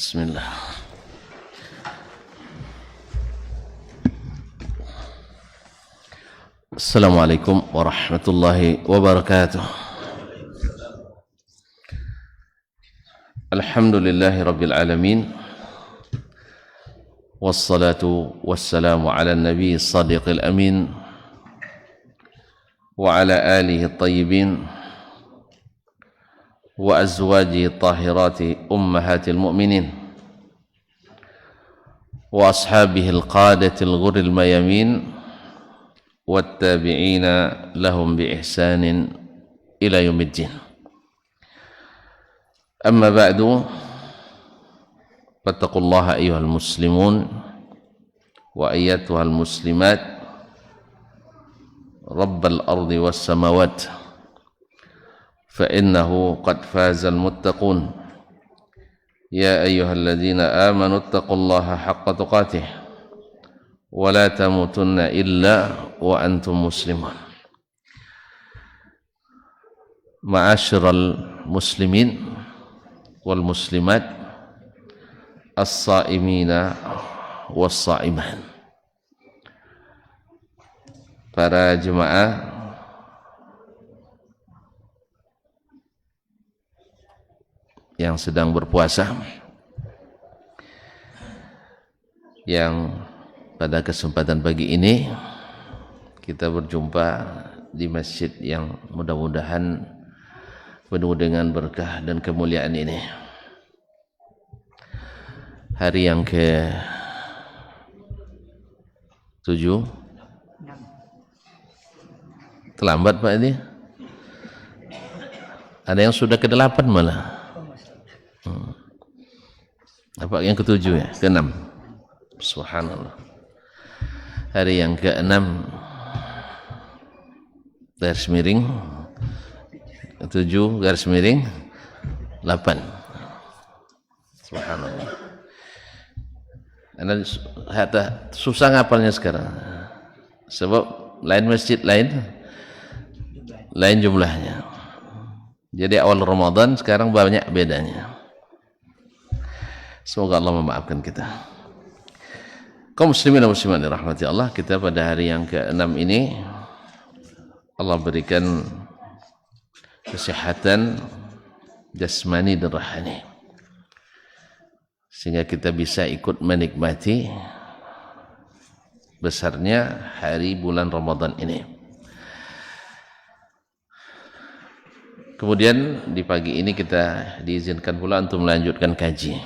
Bismillah. Assalamualaikum warahmatullahi wabarakatuh. Alhamdulillahi rabbil alamin. Wassalatu wassalamu ala nabi sadiqil amin wa ala alihi tayyibin wa azwajihi tahirati ummahatil mu'minin wa ashabihil qadatil ghurril mayamin wattabi'ina lahum bi ihsanin ila yaumiddin. Amma ba'du, fattaqullaha ayyuhal muslimun wa ayyatuhal muslimat rabbal ardi was samawat fa innahu qad fazal muttaqun. Ya ayyuhalladzina amanu taqullaha haqqa tuqatih wa la tamutunna illa wa antum muslimun. Ma'asyiral muslimin wal muslimat, as-saimina was-saiman. Para jemaah yang sedang berpuasa, yang pada kesempatan pagi ini kita berjumpa di masjid yang mudah-mudahan penuh dengan berkah dan kemuliaan ini. Hari yang ke-7, terlambat Pak ini. Ada yang sudah ke-8 malah. Apa yang ke-7 ya? Ke-6. Subhanallah. Hari yang ke-6 garis miring 7 garis miring 8. Subhanallah. Anda susah ngapalnya sekarang. Sebab lain masjid lain jumlahnya. Jadi awal Ramadan sekarang banyak bedanya. Semoga Allah memaafkan kita. Kaum muslimin dan muslimat dirahmati Allah, kita pada hari yang ke-6 ini Allah berikan kesehatan jasmani dan rohani sehingga kita bisa ikut menikmati besarnya hari bulan Ramadan ini. Kemudian di pagi ini kita diizinkan pula untuk melanjutkan kaji.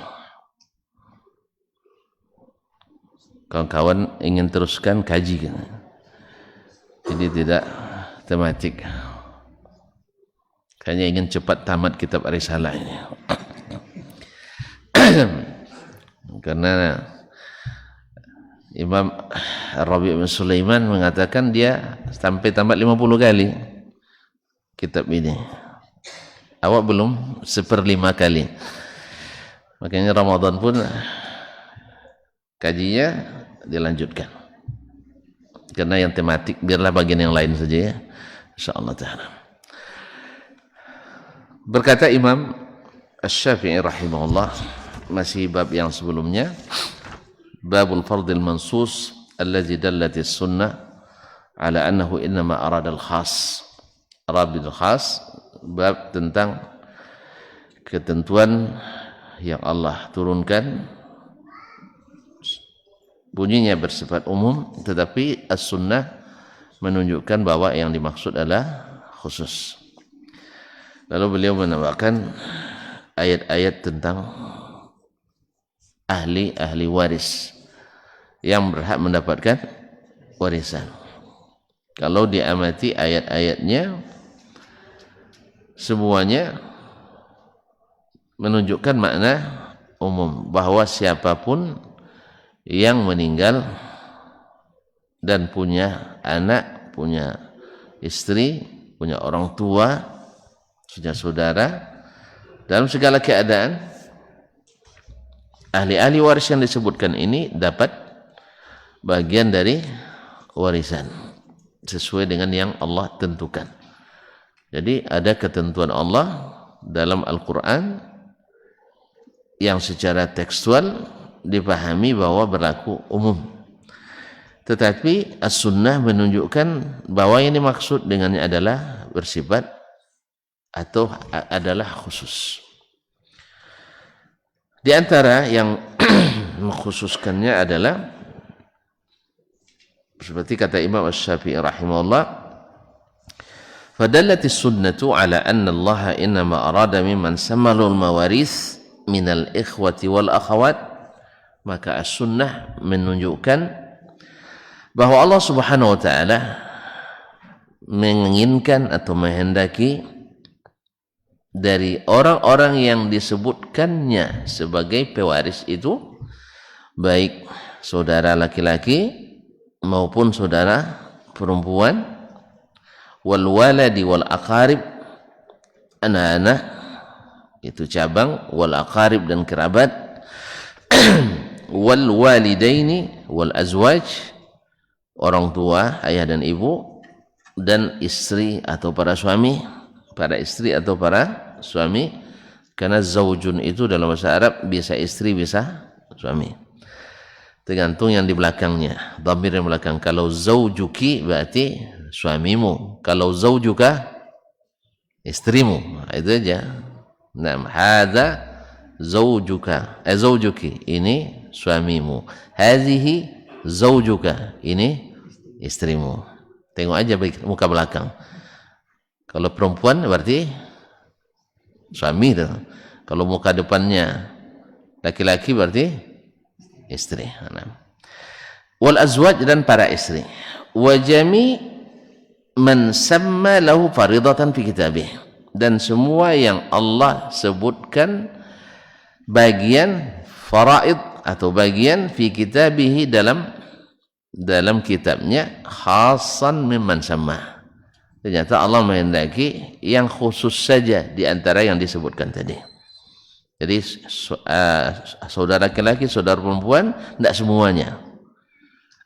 Kawan-kawan ingin teruskan kaji kan? Jadi tidak tematik. Kayaknya ingin cepat tamat kitab Ar-Risalah ini. Karena Imam Rabi' bin Sulaiman mengatakan dia sampai tamat 50 kali kitab ini. Awak belum 1/5 kali. Makanya Ramadan pun kajinya dilanjutkan. Karena yang tematik biarlah bagian yang lain saja ya. Insyaallah ta'ala. Berkata Imam Asy-Syafi'i rahimahullah, masih bab yang sebelumnya, babul fardil mansus allazi dallatis sunnah ala annahu innama arada al-khas. Arabil khas, bab tentang ketentuan yang Allah turunkan, bunyinya bersifat umum, tetapi as-sunnah menunjukkan bahwa yang dimaksud adalah khusus. Lalu beliau menambahkan ayat-ayat tentang ahli waris yang berhak mendapatkan warisan. Kalau diamati ayat-ayatnya, semuanya menunjukkan makna umum, bahwa siapapun yang meninggal dan punya anak, punya istri, punya orang tua, punya saudara, dalam segala keadaan ahli-ahli waris yang disebutkan ini dapat bagian dari warisan sesuai dengan yang Allah tentukan. Jadi ada ketentuan Allah dalam Al-Quran yang secara tekstual dipahami bahwa berlaku umum. Tetapi as-sunnah menunjukkan bahwa ini maksud dengannya adalah bersifat atau adalah khusus. Di antara yang mengkhususkannya adalah seperti kata Imam Asy-Syafi'i rahimahullah, fadallatis sunnatu ala anna Allah innama arada mimman sammalul mawaris minal ikhwati wal akhawat. Maka as-sunnah menunjukkan bahwa Allah Subhanahu wa taala menginginkan atau menghendaki dari orang-orang yang disebutkannya sebagai pewaris itu baik saudara laki-laki maupun saudara perempuan, wal waladi wal aqarib, anak-anak itu cabang, wal aqarib dan kerabat, wal walidaini wal azwaj, orang tua, ayah dan ibu, dan istri atau para suami, para istri atau para suami, karena zaujun itu dalam bahasa Arab bisa istri bisa suami, tergantung yang di belakangnya, dhamir yang belakang. Kalau zaujuki berarti suamimu, kalau zaujuka istrimu, itu aja. Nah, hadza zaujuka, zaujuki, ini suamimu, hazihi zaujuka, ini istrimu. Tengok aja muka belakang. Kalau perempuan berarti suami itu. Kalau muka depannya laki-laki berarti istri. Wal azwaj, dan para istri. Wa jami man samma lahu faridatan fi kitabih, dan semua yang Allah sebutkan bagian faraid atau bagian fi kitabihi dalam kitabnya, khasan mimman sama. Ternyata Allah menghendaki yang khusus saja di antara yang disebutkan tadi. Jadi saudara laki-laki, saudara perempuan tidak semuanya,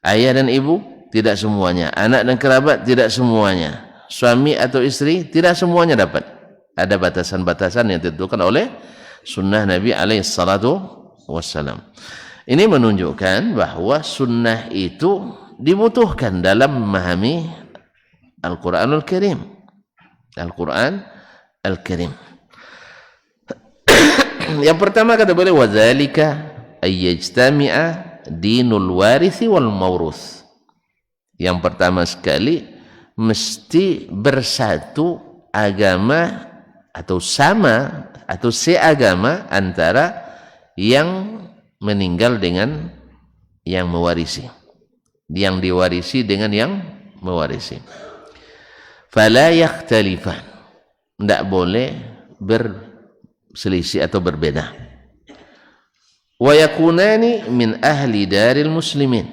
ayah dan ibu tidak semuanya, anak dan kerabat tidak semuanya, suami atau istri tidak semuanya dapat. Ada batasan-batasan yang ditentukan oleh sunnah Nabi alaihi salatu wassalam. Ini menunjukkan bahwa sunnah itu dibutuhkan dalam memahami Al-Quranul Karim. Al-Quran Al-Karim. Yang pertama kata beliau, wadzalika ayyajtami'a dinul warithi wal mawruth. Yang pertama sekali mesti bersatu agama atau sama atau seagama antara yang meninggal dengan yang mewarisi, yang diwarisi dengan yang mewarisi. Fala yakhtalifan, tidak boleh berselisih atau berbeda. Wa yakunani min ahli daril muslimin,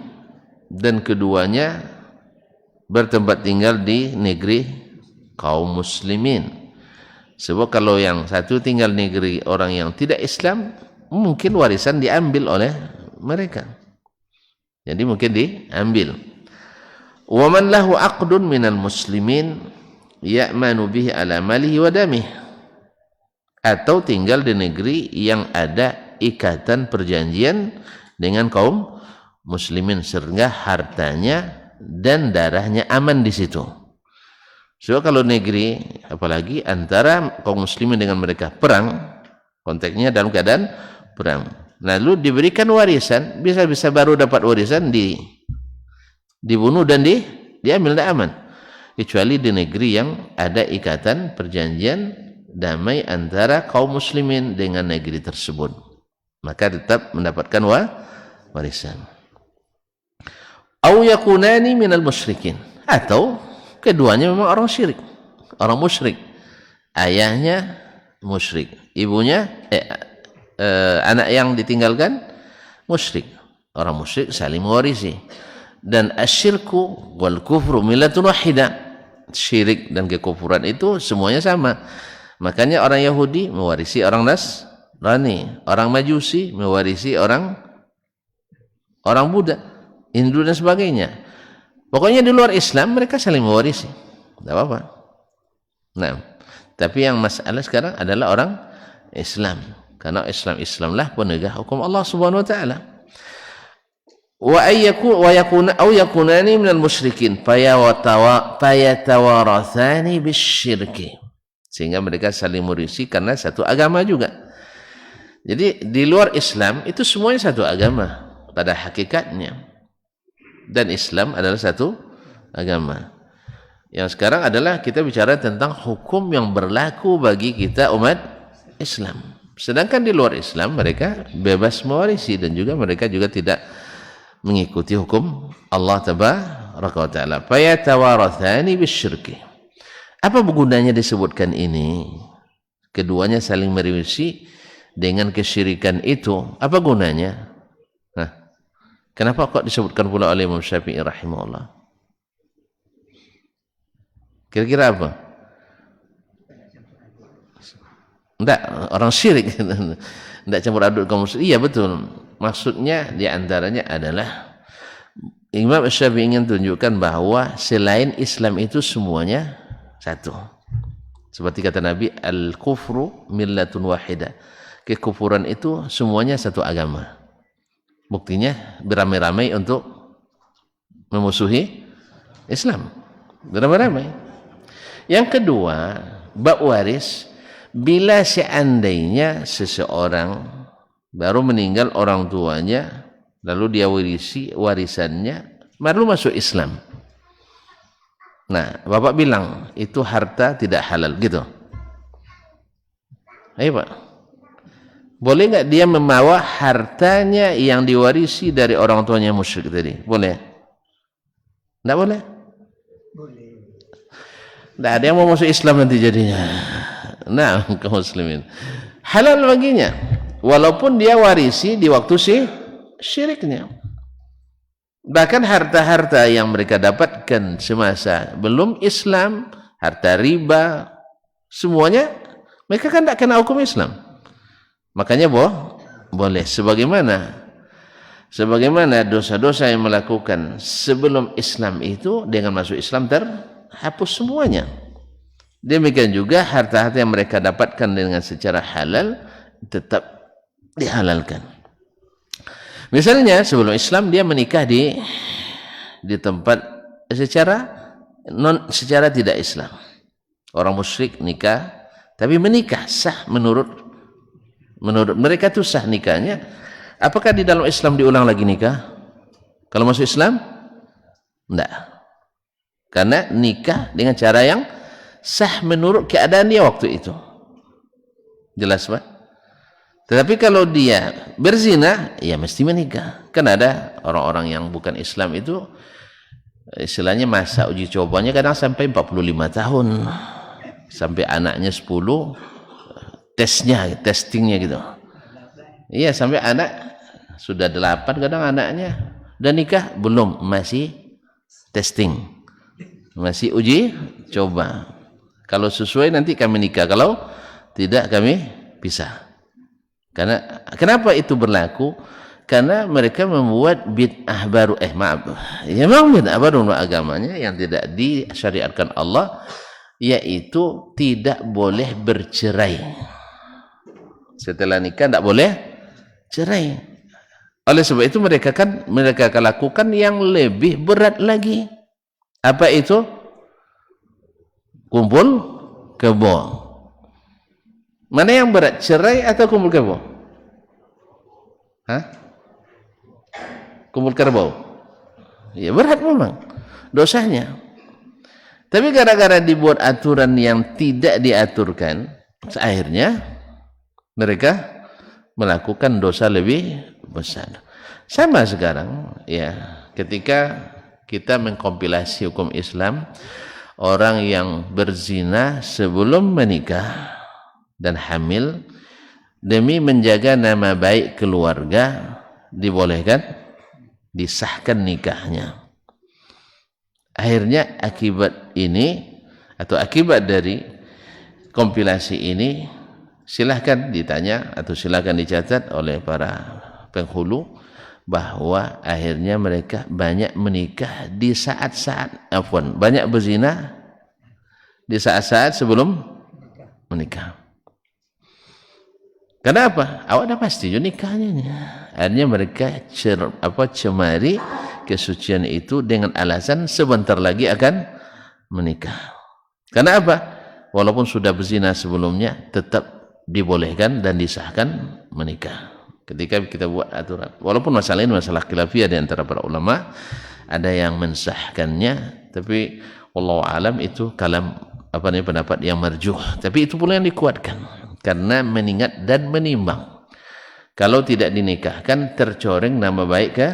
dan keduanya bertempat tinggal di negeri kaum muslimin. Sebab kalau yang satu tinggal negeri orang yang tidak Islam, mungkin warisan diambil oleh mereka. Jadi mungkin diambil. Wa man lahu aqdun minal muslimin ya'manu bihi ala malihi wa damih, atau tinggal di negeri yang ada ikatan perjanjian dengan kaum muslimin sehingga hartanya dan darahnya aman di situ. So kalau negeri apalagi antara kaum muslimin dengan mereka perang, konteksnya dalam keadaan perang, lalu diberikan warisan, bisa-bisa baru dapat warisan dibunuh dan diambil, tidak aman, kecuali di negeri yang ada ikatan perjanjian damai antara kaum muslimin dengan negeri tersebut, maka tetap mendapatkan warisan. Au yakunani minal musyrikin, atau keduanya memang orang syirik, orang musyrik, ayahnya musyrik, ibunya anak yang ditinggalkan musyrik, orang musyrik saling mewarisi. Dan asyirku wal kufru millatun wahidah, syirik dan kekufuran itu semuanya sama. Makanya orang Yahudi mewarisi orang Nasrani, orang Majusi mewarisi orang Buddha, Hindu dan sebagainya. Pokoknya di luar Islam mereka saling mewarisi, tidak apa-apa. Nah, tapi yang masalah sekarang adalah orang Islam, karena Islamlah penegak hukum Allah Subhanahu Wa Taala. Wa yakunani minal musyrikin fayatawarathani bisyirki, sehingga mereka saling mewarisi karena satu agama juga. Jadi di luar Islam itu semuanya satu agama pada hakikatnya, dan Islam adalah satu agama. Yang sekarang adalah kita bicara tentang hukum yang berlaku bagi kita umat Islam. Sedangkan di luar Islam mereka bebas mewarisi, dan juga mereka juga tidak mengikuti hukum Allah Tabaraka wa Ta'ala. Fayatawarathani bisyirki. Apa gunanya disebutkan ini? Keduanya saling mewarisi dengan kesyirikan itu. Apa gunanya? Nah, kenapa kok disebutkan pula oleh Imam Syafi'i rahimahullah? Kira-kira apa? Enggak, orang syirik. Enggak campur aduk kaum muslim. Iya betul. Maksudnya diantaranya adalah Imam Syafi'i ingin tunjukkan bahwa selain Islam itu semuanya satu. Seperti kata Nabi, al-kufru millatun wahidah. Kekufuran itu semuanya satu agama. Buktinya beramai-ramai untuk memusuhi Islam. Beramai-ramai. Yang kedua, bab waris, bila seandainya seseorang baru meninggal orang tuanya, lalu dia warisi warisannya, baru masuk Islam. Nah, Bapak bilang itu harta tidak halal gitu. Ayo Pak. Boleh nggak dia membawa hartanya yang diwarisi dari orang tuanya musyrik tadi? Boleh? Nggak boleh? Boleh. Nggak ada yang mau masuk Islam nanti jadinya. Nah, kaum muslimin. Halal baginya. Walaupun dia warisi di waktu syiriknya. Bahkan harta-harta yang mereka dapatkan semasa belum Islam, harta riba, semuanya mereka kan tidak kena hukum Islam. Makanya boleh. Sebagaimana dosa-dosa yang melakukan sebelum Islam itu dengan masuk Islam terhapus semuanya. Demikian juga harta-harta yang mereka dapatkan dengan secara halal tetap dihalalkan. Misalnya sebelum Islam dia menikah di tempat secara tidak Islam. Orang musyrik nikah, tapi menikah sah menurut mereka itu sah nikahnya. Apakah di dalam Islam diulang lagi nikah? Kalau masuk Islam? Enggak. Karena nikah dengan cara yang sah menurut keadaan dia waktu itu. Jelas Pak? Tetapi kalau dia berzina, ya mesti menikah. Kan ada orang-orang yang bukan Islam itu, istilahnya masa uji cobanya kadang sampai 45 tahun. Sampai anaknya 10, testingnya gitu. Iya, sampai anak sudah 8 kadang anaknya. Dan nikah belum, masih testing. Masih uji coba. Kalau sesuai nanti kami nikah, kalau tidak kami pisah. Karena kenapa itu berlaku? Karena mereka membuat bid'ah baru, ya memang bid'ah baru agamanya yang tidak disyariatkan Allah, yaitu tidak boleh bercerai. Setelah nikah tidak boleh cerai. Oleh sebab itu mereka akan lakukan yang lebih berat lagi. Apa itu? Kumpul kebo. Mana yang berat, cerai atau kumpul kebo? Kumpul kerbau. Ya berat memang dosanya. Tapi gara-gara dibuat aturan yang tidak diaturkan, akhirnya mereka melakukan dosa lebih besar. Sama sekarang, ya, ketika kita mengkompilasi hukum Islam, orang yang berzina sebelum menikah dan hamil demi menjaga nama baik keluarga dibolehkan, disahkan nikahnya. Akhirnya akibat ini atau akibat dari kompilasi ini, silahkan ditanya atau silahkan dicatat oleh para penghulu bahwa akhirnya mereka banyak menikah di saat-saat banyak berzina di saat-saat sebelum menikah. Kenapa? Awak dah pasti je nikahnya. Akhirnya mereka cemari kesucian itu dengan alasan sebentar lagi akan menikah. Kenapa? Walaupun sudah berzina sebelumnya tetap dibolehkan dan disahkan menikah. Ketika kita buat aturan, walaupun masalah ini masalah khilafiyah di antara para ulama, ada yang mensahkannya, tapi wallahu alam itu kalam pendapat yang marjuh. Tapi itu pula yang dikuatkan karena mengingat dan menimbang. Kalau tidak dinikahkan tercoreng nama baik ke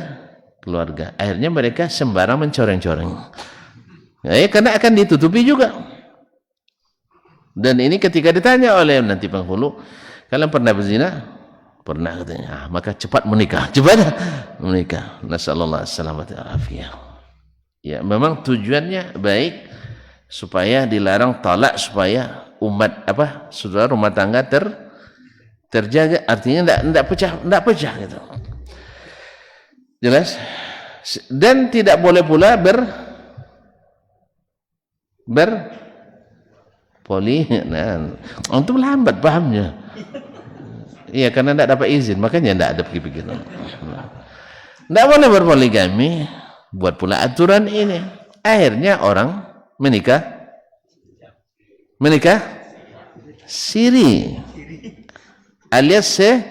keluarga. Akhirnya mereka sembarang mencoreng-coreng. Karena akan ditutupi juga. Dan ini ketika ditanya oleh nanti penghulu, kalian pernah berzina? Pernah katanya. Maka cepat menikah. Cepat menikah. Nasallallahu alaihi wasallam. Ya, memang tujuannya baik supaya dilarang talak, supaya umat saudara rumah tangga terjaga, artinya enggak pecah gitu. Jelas? Dan tidak boleh pula untuk lambat pahamnya. Iya, karena tidak dapat izin, makanya tidak ada pikir-pikir. Tidak boleh berpoligami, buat pula aturan ini. Akhirnya orang menikah siri, alias tidak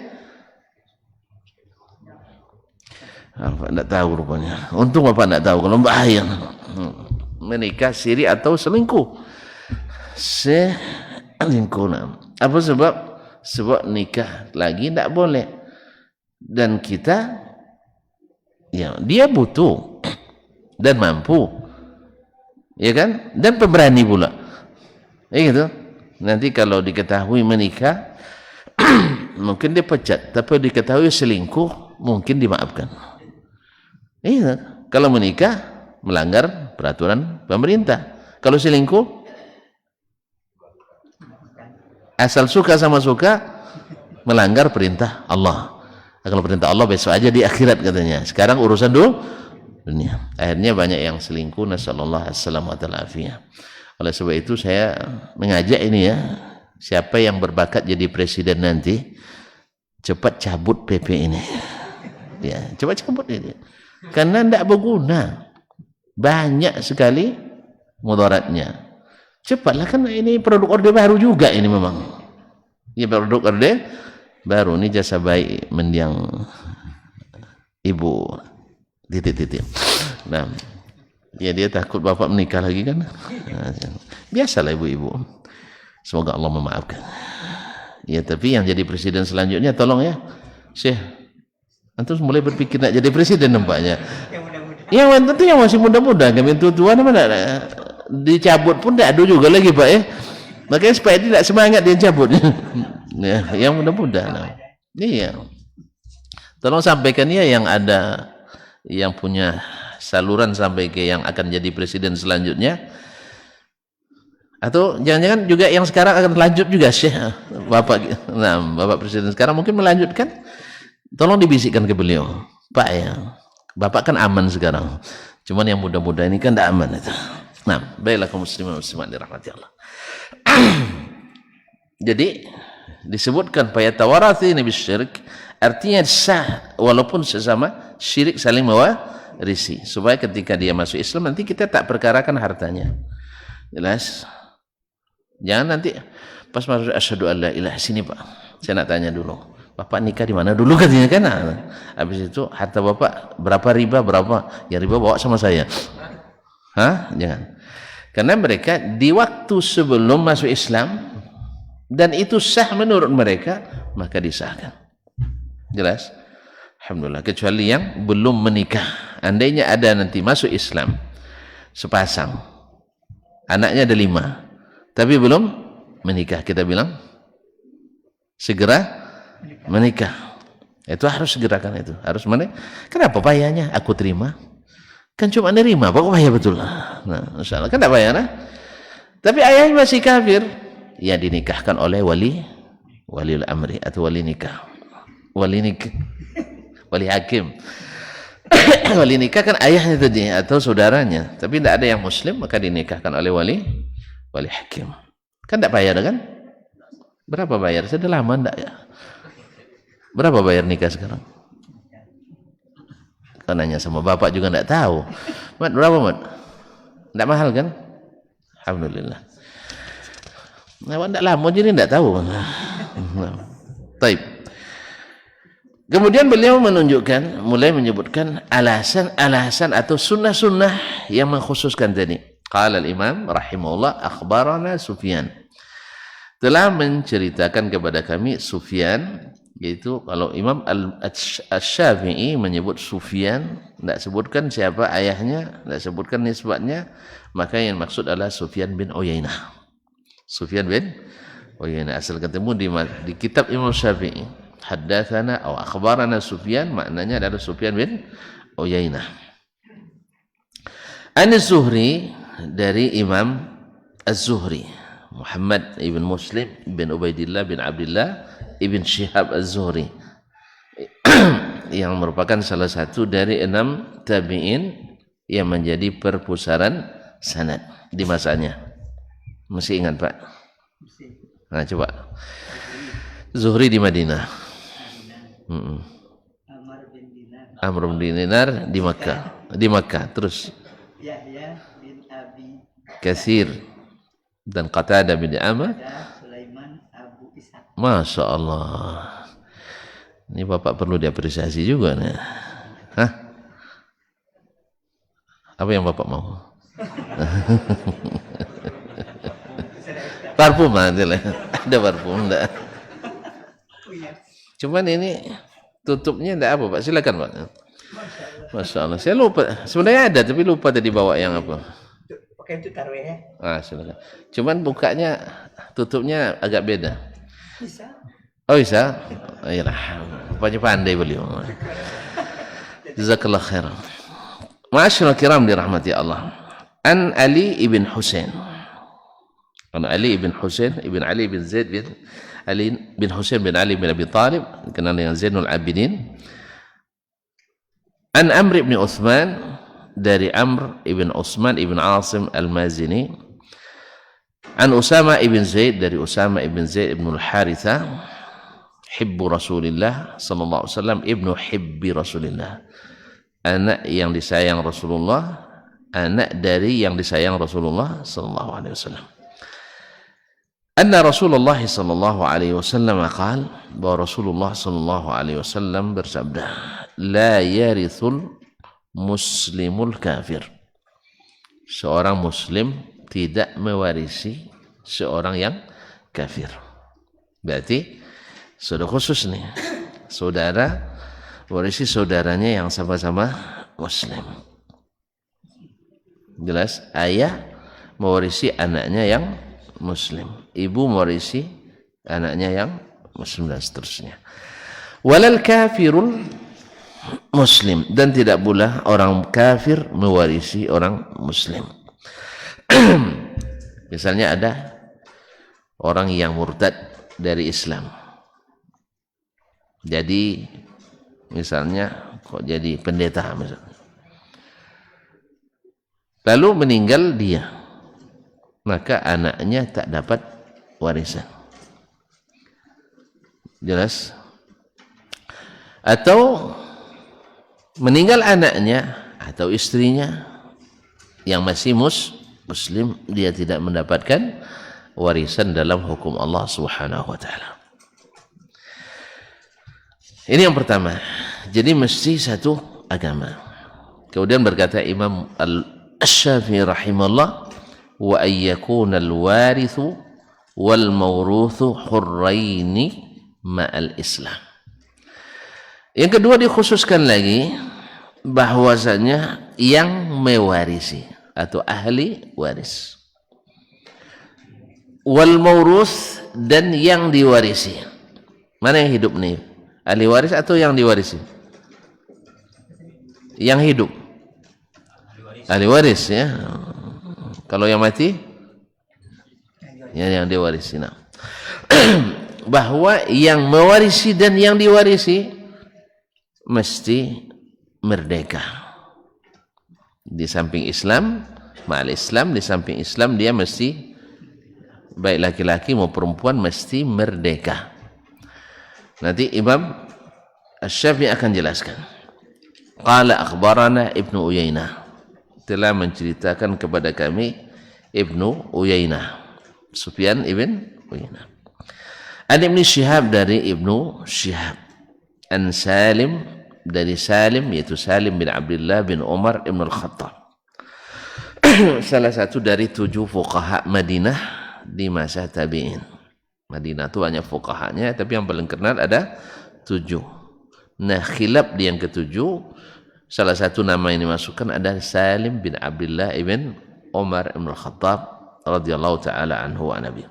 tahu rupanya. Untung Bapak tidak tahu, kalau bahaya. Menikah siri atau selingkuh. Apa sebab? Sebab nikah lagi tidak boleh, dan kita dia butuh dan mampu, ya kan, dan pemberani pula, gitu. Nanti kalau diketahui menikah mungkin dia pecat, tapi diketahui selingkuh mungkin dimaafkan. Kalau menikah melanggar peraturan pemerintah, kalau selingkuh asal suka sama suka melanggar perintah Allah. Kalau perintah Allah besok aja di akhirat katanya. Sekarang urusan dulu dunia. Akhirnya banyak yang selingkuh. Nasallallahu alaihi. Oleh sebab itu saya mengajak ini siapa yang berbakat jadi presiden nanti, cepat cabut PP ini. Ya, cepat cabut ini. Karena tidak berguna. Banyak sekali mudaratnya. Cepatlah, kan ini produk orde baru juga ini memang. Ya, produk orde baru ini, jasa baik mendiang ibu titik-titik. Nah, dia takut bapak menikah lagi kan. Biasalah ibu-ibu. Semoga Allah memaafkan. Ya, tapi yang jadi presiden selanjutnya tolong ya, Syekh, antum mulai berpikir nak jadi presiden nampaknya. Yang tentu yang masih muda-muda, kami tua-tua mana dicabut pun tidak ada juga lagi Pak ya. Makanya supaya tidak semangat dia cabut. Ya, yang mudah-mudahan. Iya. Tolong sampaikan yang ada, yang punya saluran sampai ke yang akan jadi presiden selanjutnya. Atau jangan-jangan juga yang sekarang akan lanjut juga Syekh. Bapak presiden sekarang mungkin melanjutkan. Tolong dibisikkan ke beliau. Pak ya, Bapak kan aman sekarang. Cuman yang muda-muda ini kan tidak aman itu. Nah, baiklah kaum muslimin muslimat dirahmati Allah. Jadi disebutkan fayatawarathi bis syirik, artinya sah walaupun sesama syirik saling mewarisi, supaya ketika dia masuk Islam nanti kita tak perkarakan hartanya. Jelas? Jangan nanti pas masuk asyhadu alla ilaha, sini Pak, saya nak tanya dulu, Bapak nikah di mana dulu katanya kan. Habis itu harta Bapak berapa riba, berapa? Ya riba bawa sama saya. Jangan. Karena mereka di waktu sebelum masuk Islam dan itu sah menurut mereka, maka disahkan. Jelas? Alhamdulillah. Kecuali yang belum menikah. Andainya ada nanti masuk Islam sepasang, anaknya ada 5, tapi belum menikah, kita bilang segera menikah. Itu harus segerakan itu. Harus menikah. Kenapa payahnya? Aku terima. Kan cuma nerima, kok payah betul. Nah, insyaallah kan tidak payah. Tapi ayahnya masih kafir, ya dinikahkan oleh waliul amri atau wali nikah. Wali hakim. Wali nikah kan ayahnya tadi atau saudaranya, tapi tidak ada yang muslim maka dinikahkan oleh wali hakim. Kan tidak bayar kan? Berapa bayar? Sudah lama tidak ya? Berapa bayar nikah sekarang? Kau nanya sama bapak juga tidak tahu. Mat, berapa mat? Tidak mahal kan? Alhamdulillah. Nah, tidak lama jadi tidak tahu. Taib. Kemudian beliau mulai menyebutkan alasan-alasan atau sunnah-sunnah yang mengkhususkan tadi. Qala al-Imam rahimahullah akhbarana Sufyan. Telah menceritakan kepada kami Sufyan, yaitu kalau Imam Asy-Syafi'i menyebut Sufyan, tidak sebutkan siapa ayahnya, tidak sebutkan nisbatnya, maka yang maksud adalah Sufyan bin Uyainah. Sufyan bin Uyainah asal ketemu di kitab Imam Syafi'i. Haddatsana atau akhbarana Sufyan maknanya adalah Sufyan bin Uyainah. An-Zuhri dari Imam Az-Zuhri, Muhammad ibn Muslim bin Ubaidillah bin Abdullah ibn Shihab Az-Zuhri yang merupakan salah satu dari 6 tabi'in yang menjadi perpusaran sanad di masanya. Masih ingat Pak? Nah coba. Zuhri di Madinah. Amr bin Dinar di Makkah. Terus Yahya bin Abi Katsir dan Qatadah bin Di'amah. Sulaiman Abu Ishaq. Masya Allah. Ini Bapak perlu diapresiasi juga nih. Hah? Apa yang Bapak mau? Parfum ada parfum enggak? Cuman ini tutupnya enggak apa Pak? Silakan Pak. Masya Allah. Saya lupa. Sebenarnya ada tapi lupa tadi bawa yang apa. Pakai itu taruh ya. Silakan. Cuman bukanya tutupnya agak beda. Bisa. Oh bisa? Ayolah. Rupanya pandai beliau. Jazakallah khairan. Ma'asyiral kiram dirahmati Allah. An Ali ibn Husain. An Ali ibn Husain ibn Ali bin Zaid bin Ali bin Husain bin Ali bin Abi Talib dikenal dengan Zainul Abidin. An Amr ibn Uthman dari Amr ibn Uthman ibn Asim al-Mazini. An Usama ibn Zaid dari Usama ibn Zaid ibn al-Haritha hibbu Rasulillah sallallahu alaihi wasallam ibnu hibbi Rasulillah, anak yang disayang Rasulullah, anak dari yang disayang Rasulullah sallallahu alaihi wasallam. Anna Rasulullah sallallahu alaihi wasallam qaal, bahwa Rasulullah sallallahu alaihi wasallam bersabda, la yarithul muslimul kafir, seorang muslim tidak mewarisi seorang yang kafir. Berarti sudah khusus nih, saudara warisi saudaranya yang sama-sama muslim. Jelas, ayah mewarisi anaknya yang muslim, ibu mewarisi anaknya yang muslim dan seterusnya. Walal kafirul muslim, dan tidak pula orang kafir mewarisi orang muslim. Misalnya ada orang yang murtad dari Islam, jadi misalnya kok jadi pendeta misalnya, lalu meninggal dia, maka anaknya tak dapat warisan. Jelas? Atau meninggal anaknya atau istrinya yang masih muslim, dia tidak mendapatkan warisan dalam hukum Allah Subhanahu wa taala. Ini yang pertama. Jadi mesti satu agama. Kemudian berkata Imam Asy-Syafi'i rahimahullah, wa ayyakuna al-warithu wal mawruthu hurraini ma'al Islam. Yang kedua dikhususkan lagi bahwasanya yang mewarisi atau ahli waris, wal mawruth, dan yang diwarisi. Mana yang hidup nih? Ahli waris atau yang diwarisi? Yang hidup. Ahli waris ya. Kalau yang mati, ya yang diwarisi. Nah. bahwa yang mewarisi dan yang diwarisi mesti merdeka. Di samping Islam, ma'al Islam, di samping Islam dia mesti baik laki-laki maupun perempuan mesti merdeka. Nanti Imam Asy-Syafi'i akan jelaskan. Qala akhbarana Ibnu Uyainah, telah menceritakan kepada kami Ibnu Uyainah, Sufyan ibn Uyainah. An Ibnu Syihab, dari Ibnu Syihab. An Salim, dari Salim, yaitu Salim bin Abdullah bin Umar ibn al-Khattab, salah satu dari 7 fuqaha Madinah di masa tabi'in. Madinah itu banyak fuqahanya, tapi yang paling kenal ada 7. Nah, khilaf di yang ke-7, salah satu nama yang dimasukkan adalah Salim bin Abdullah ibn Umar ibn al-Khattab radhiyallahu taala anhu wa nabi.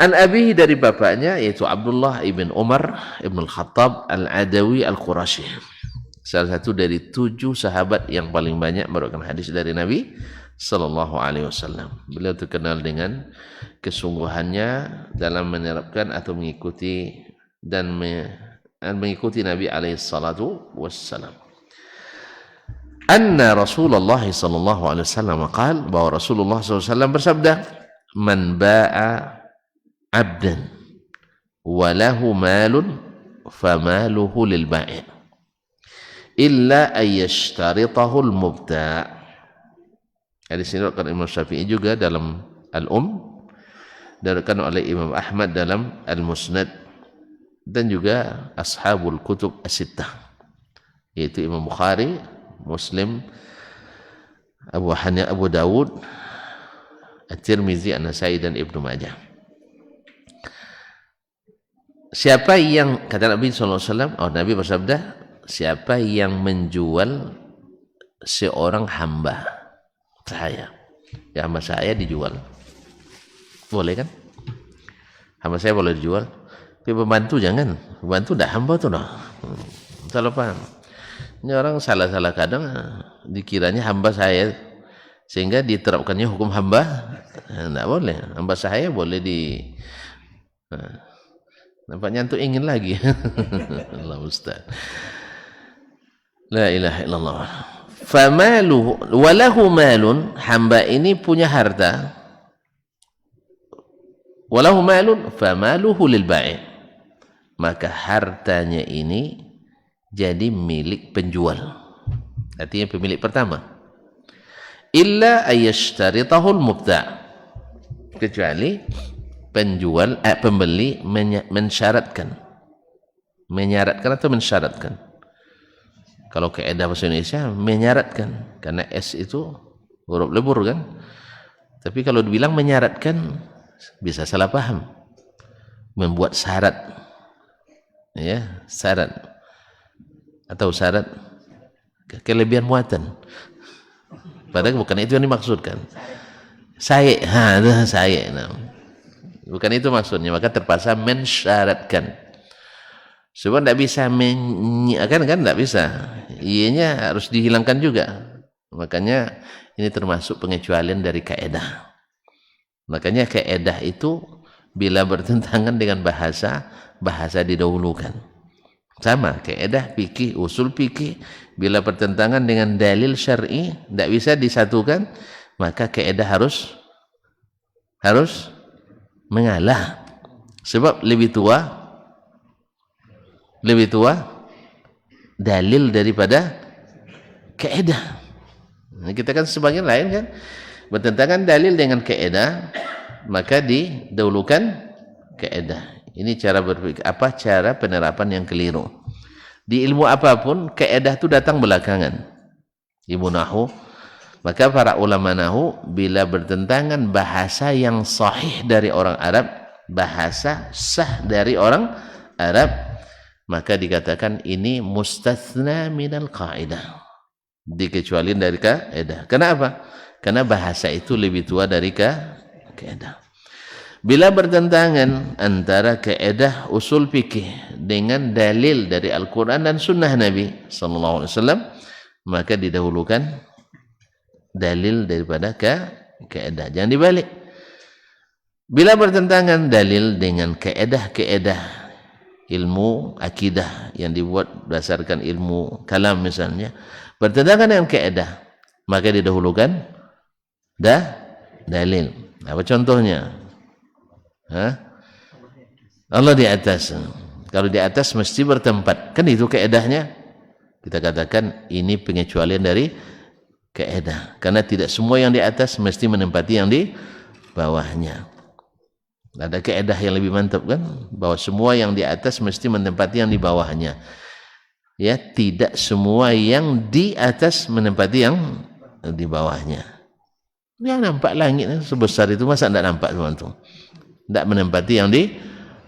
An abihi, dari bapaknya, yaitu Abdullah ibn Umar ibn al-Khattab al-Adawi al-Qurashi, salah satu dari 7 sahabat yang paling banyak meriwayatkan hadis dari Nabi sallallahu alaihi wasallam. Beliau terkenal dengan kesungguhannya dalam menerapkan atau mengikuti dan mengikuti Nabi alaihi salatu wassalam. Anna Rasulullah sallallahu alaihi wasallam qaal, bahwa Rasulullah sallallahu alaihi wasallam bersabda, man ba'a abdan wa lahu malun famaluhu lil ba'i' illa ayyashtaritahu al mubta'. Hadis ini diriwayatkan Imam Syafi'i juga dalam diriwayatkan oleh Imam Ahmad dalam Al-Musnad, dan juga ashabul kutub as-sittah, yaitu Imam Bukhari, Muslim, Abu Dawud, At-Tirmizi, An-Nasai, dan Ibnu Majah. Siapa yang, kata Nabi SAW, Nabi bersabda, siapa yang menjual seorang hamba saya, ya hamba saya dijual, boleh kan? Hamba saya boleh dijual, tapi pembantu jangan. Pembantu dah, hamba tu dah. Salah paham. Ini orang salah-salah kadang dikiranya hamba saya, sehingga diterapkannya hukum hamba. Tidak boleh. Hamba saya boleh nampaknya untuk ingin lagi. Allah Ustaz. La ilaha illallah. Famaluhu walahu malun, hamba ini punya harta. Walahu malun famaluhu lil ba'i', maka hartanya ini jadi milik penjual, artinya pemilik pertama. Illa ayyashtaritahul mubta', kecuali pembeli mensyaratkan atau mensyaratkan. Kalau kaidah bahasa Indonesia menyaratkan, karena S itu huruf lebur kan. Tapi kalau dibilang menyaratkan bisa salah paham. Membuat syarat, ya, syarat atau syarat kelebihan muatan. Padahal bukan itu yang dimaksudkan. Saya, bukan itu maksudnya. Maka terpaksa mensyaratkan. Sebab tidak bisa kan tidak bisa. Ianya harus dihilangkan juga. Makanya ini termasuk pengecualian dari kaidah. Makanya kaidah itu bila bertentangan dengan bahasa didahulukan. Sama kaidah fikih, usul fikih, bila bertentangan dengan dalil syar'i tidak bisa disatukan, maka kaidah harus mengalah. Sebab lebih tua dalil daripada kaidah. Nah, kita kan sebagian lain kan bertentangan dalil dengan kaidah, maka didahulukan kaidah. Ini cara berpikir, cara penerapan yang keliru. Di ilmu apapun kaidah itu datang belakangan. Ilmu nahwu, maka para ulama nahwu bila bertentangan bahasa yang sahih dari orang Arab, bahasa sah dari orang Arab, maka dikatakan ini mustatsna minal qaidah, dikecualikan dari kaidah. Kenapa? Karena bahasa itu lebih tua dari kaidah. Bila bertentangan antara kaidah usul fikih dengan dalil dari Al-Quran dan Sunnah Nabi sallallahu alaihi wasallam, maka didahulukan dalil daripada kaidah. Jangan dibalik. Bila bertentangan dalil dengan keedah-keedah ilmu akidah yang dibuat berdasarkan ilmu kalam misalnya, bertentangan dengan keedah, maka didahulukan dalil. Apa contohnya? Allah di atas. Kalau di atas mesti bertempat. Kan itu keedahnya. Kita katakan ini pengecualian dari keedah. Karena tidak semua yang di atas mesti menempati yang di bawahnya. Ada keedah yang lebih mantap kan? Bahwa semua yang di atas mesti menempati yang di bawahnya. Ya, tidak semua yang di atas menempati yang di bawahnya. Ya, nampak langit sebesar itu, masa tidak nampak teman-teman? Tidak menempati yang di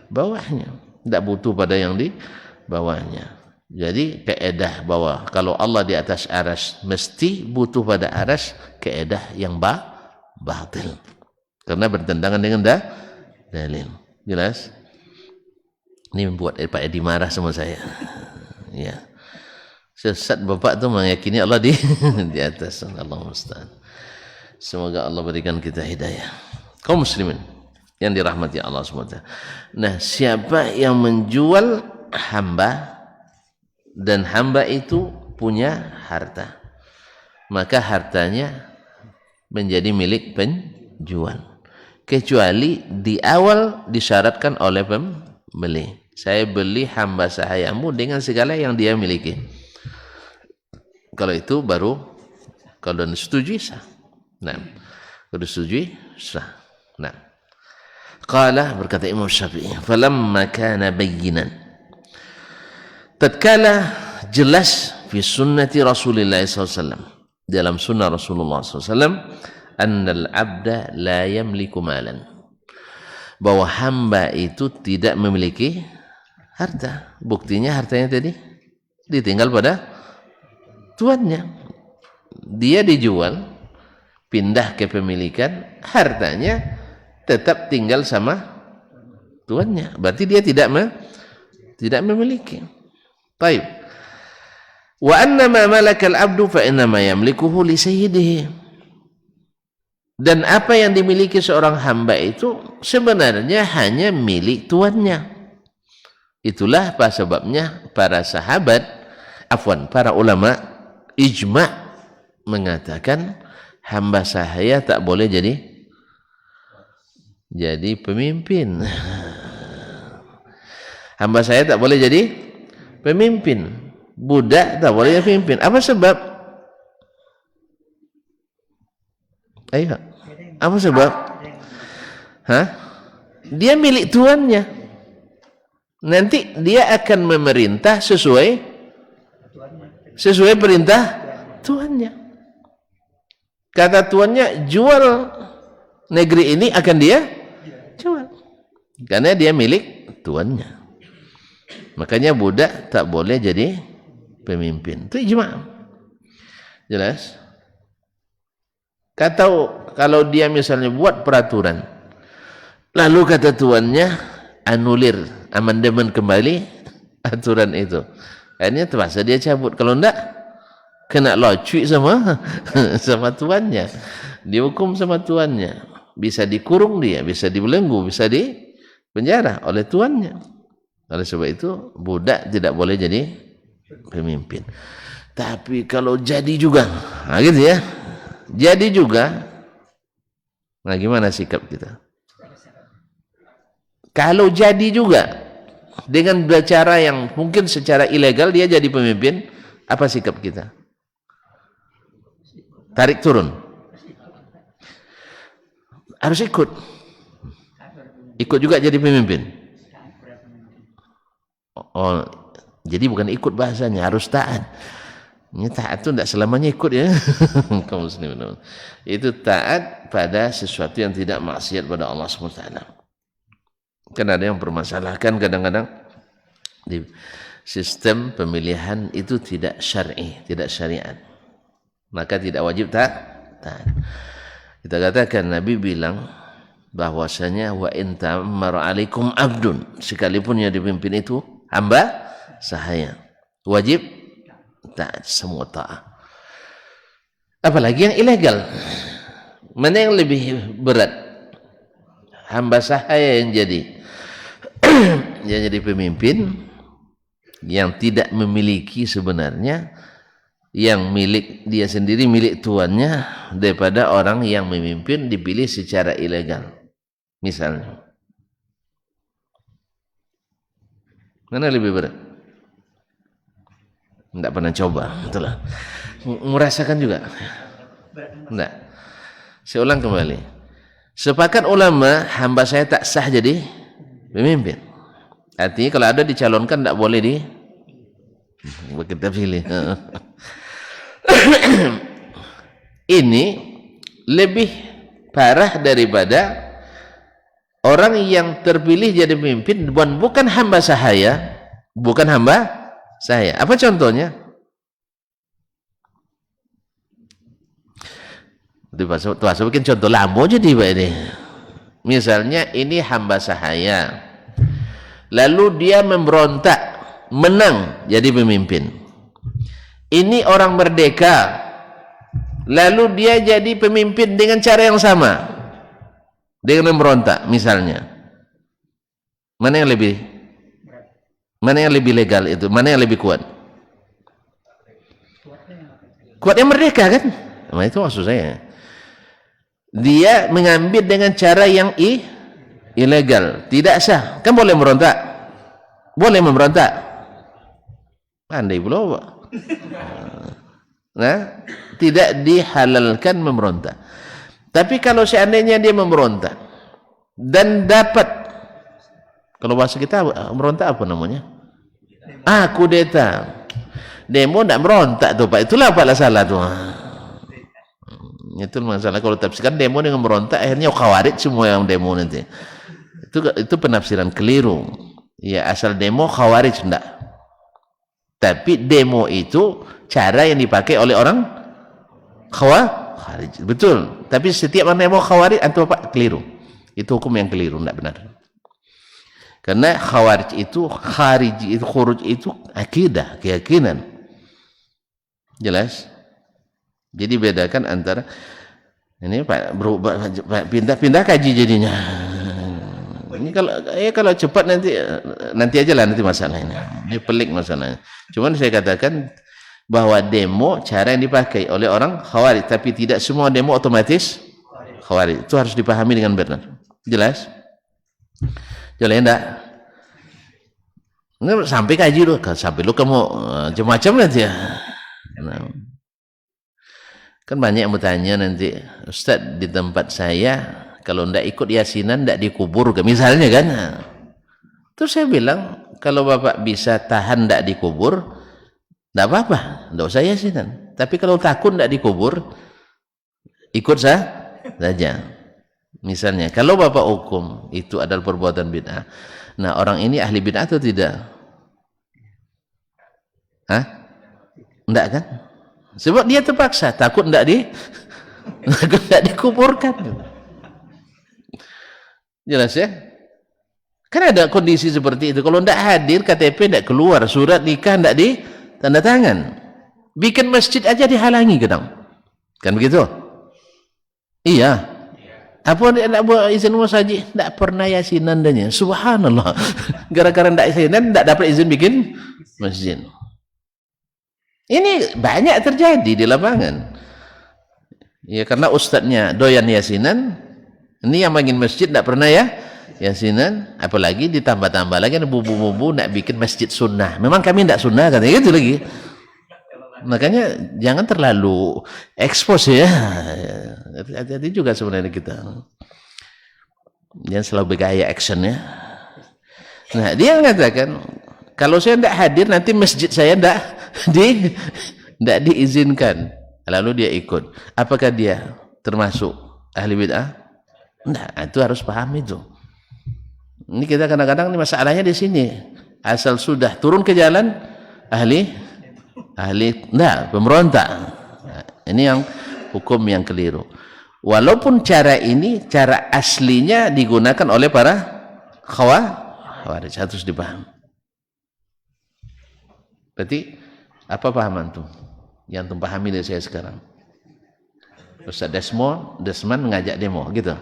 bawahnya. Tidak butuh pada yang di bawahnya. Jadi keedah bahwa kalau Allah di atas aras mesti butuh pada aras, keedah yang batil. Karena bertentangan dengan dalil. Jelas? Ini membuat Pak Edi marah sama saya. Ya. Sesat bapak tu meyakini Allah di atas. Allahumma musta'an. Semoga Allah berikan kita hidayah. Kaum muslimin yang dirahmati Allah SWT. Nah, siapa yang menjual hamba dan hamba itu punya harta, maka hartanya menjadi milik penjual, kecuali di awal disyaratkan oleh pembeli, saya beli hamba sahayamu dengan segala yang dia miliki. Kalau itu baru, kalau disetujui sah. Nah, kalau disetujui sah. Nah, qala, berkata Imam Syafi'i, falamma kana bayyinan, tatkala jelas fi sunnati Rasulullah SAW, dalam sunnah Rasulullah SAW, annal abda la yamliku malan, bahwa hamba itu tidak memiliki harta. Buktinya hartanya tadi ditinggal pada tuannya. Dia dijual, pindah ke pemilikan, hartanya tetap tinggal sama tuannya. Berarti dia tidak memiliki. Baik. Wa anna ma malaka al-'abdu fa inna ma yamlikuhu li sayyidihi. Dan apa yang dimiliki seorang hamba itu sebenarnya hanya milik tuannya. Itulah sebabnya para sahabat, para ulama ijma' mengatakan hamba sahaya tak boleh jadi pemimpin. Hamba saya tak boleh jadi pemimpin. Budak tak boleh jadi pemimpin. Apa sebab? Ayo. Apa sebab? Dia milik tuannya. Nanti dia akan memerintah sesuai perintah tuannya. Kata tuannya, jual negeri ini, akan dia jual. Karena dia milik tuannya. Makanya budak tak boleh jadi pemimpin. Itu ijma'. Jelas? Kalau dia misalnya buat peraturan, lalu kata tuannya anulir, amandemen kembali aturan itu, akhirnya terpaksa dia cabut. Kalau enggak, kena locui sama tuannya, dihukum sama tuannya, bisa dikurung dia, bisa dibelenggu, bisa dipenjara oleh tuannya. Oleh sebab itu budak tidak boleh jadi pemimpin. Tapi kalau jadi juga, gitu ya, jadi juga, nah gimana sikap kita? Kalau jadi juga dengan cara yang mungkin secara ilegal dia jadi pemimpin, apa sikap kita? Tarik turun. Harus ikut juga jadi pemimpin. Oh, jadi bukan ikut bahasanya, harus taat. Ini taat itu tidak selamanya ikut ya. Kaum muslimin. Itu taat pada sesuatu yang tidak maksiat pada Allah SWT. Kan ada yang permasalahkan kadang-kadang di sistem pemilihan itu tidak syar'i, tidak syariat. Maka tidak wajib taat. Kita katakan Nabi bilang bahwasanya wa in ta'ammara 'alaikum 'abdun, sekalipun yang dipimpin itu hamba sahaya, wajib taat, semua taat. Apalagi yang ilegal. Mana yang lebih berat? hamba sahaya yang jadi pemimpin, yang tidak memiliki sebenarnya, yang milik dia sendiri, milik tuannya, daripada orang yang memimpin dipilih secara ilegal. Misalnya, mana lebih berat? Tidak pernah coba, itulah. Merasakan juga? Tidak. Saya ulang kembali. Sepakat ulama, hamba saya tak sah jadi pemimpin. Artinya kalau ada dicalonkan tidak boleh kita pilih. Ini lebih parah daripada orang yang terpilih jadi pemimpin bukan hamba sahaya, bukan hamba saya. Apa contohnya? Tuh bikin contoh lambo jadi Pak ini. Misalnya ini hamba sahaya, lalu dia memberontak, menang jadi pemimpin. Ini orang merdeka, lalu dia jadi pemimpin dengan cara yang sama, dengan memberontak misalnya. Mana yang lebih legal itu? Mana yang lebih kuat? Kuat yang merdeka kan? Nah, itu maksud saya. Dia mengambil dengan cara yang ilegal, tidak sah. Kan boleh memberontak? Boleh memberontak. Andai pula. Nah, tidak dihalalkan memberontak. Tapi kalau seandainya dia memberontak dan dapat, kalau bahasa kita memberontak apa namanya? Kudeta. Demo tidak memberontak tuh Pak. Itulah Pak salah tuh. Itu masalah kalau tafsirkan demo dengan memberontak, akhirnya khawarij semua yang demo nanti. Itu penafsiran keliru. Ya, asal demo khawarij enggak. Tapi demo itu cara yang dipakai oleh orang khawarij. Betul. Tapi setiap orang demo khawarij antum Pak keliru. Itu hukum yang keliru, enggak benar. Karena khawarij itu, khuruj itu akidah, keyakinan. Jelas? Jadi bedakan antara ini Pak berubah, pindah kaji jadinya. Ini kalau cepat nanti aja lah nanti masalahnya. Ini pelik masalahnya. Cuman saya katakan bahwa demo cara yang dipakai oleh orang khawarij, tapi tidak semua demo otomatis khawarij. Itu harus dipahami dengan benar. Jelas? Jelas enggak? Sampai kaji lu, sampai lu kamu macam-macam nanti ya. Nah. Kan banyak yang bertanya nanti, Ustaz di tempat saya kalau ndak ikut yasinan ndak dikubur misalnya kan. Terus saya bilang kalau Bapak bisa tahan ndak dikubur ndak apa-apa, ndak usah yasinan. Tapi kalau takut ndak dikubur ikut saja. Misalnya kalau Bapak hukum itu adalah perbuatan bid'ah. Nah, orang ini ahli bid'ah atau tidak? Enggak kan? Sebab dia terpaksa, takut enggak dikuburkan. Jelas ya? Kan ada kondisi seperti itu. Kalau enggak hadir, KTP enggak keluar, surat nikah enggak ditanda tangan. Bikin masjid aja dihalangi kadang. Kan begitu? Iya. Apa enggak buat izin musaji? Enggak pernah yasinan danya. Subhanallah. Gara-gara enggak yasinan enggak dapat izin bikin masjid. Ini banyak terjadi di lapangan. Ya karena ustadznya doyan yasinan, ini yang bikin masjid tidak pernah yasinan, apalagi ditambah-tambah lagi bubu-bubu nak bikin masjid sunnah. Memang kami tidak sunnah katanya gitu lagi. Makanya jangan terlalu ekspos ya. Hati-hati juga sebenarnya kita. Jangan selalu bergaya actionnya. Nah dia mengatakan kalau saya tidak hadir nanti masjid saya tidak diizinkan. Lalu dia ikut. Apakah dia termasuk ahli bid'ah? Nah, itu harus paham itu. Ini kita kadang-kadang ini masalahnya di sini. Asal sudah turun ke jalan ahli pemberontak. Nah, ini yang hukum yang keliru. Walaupun cara ini cara aslinya digunakan oleh para khawarij, harus dipahami. Berarti apa pahaman tuh yang antum pahami dari saya sekarang? Ustaz Desman ngajak demo gitu.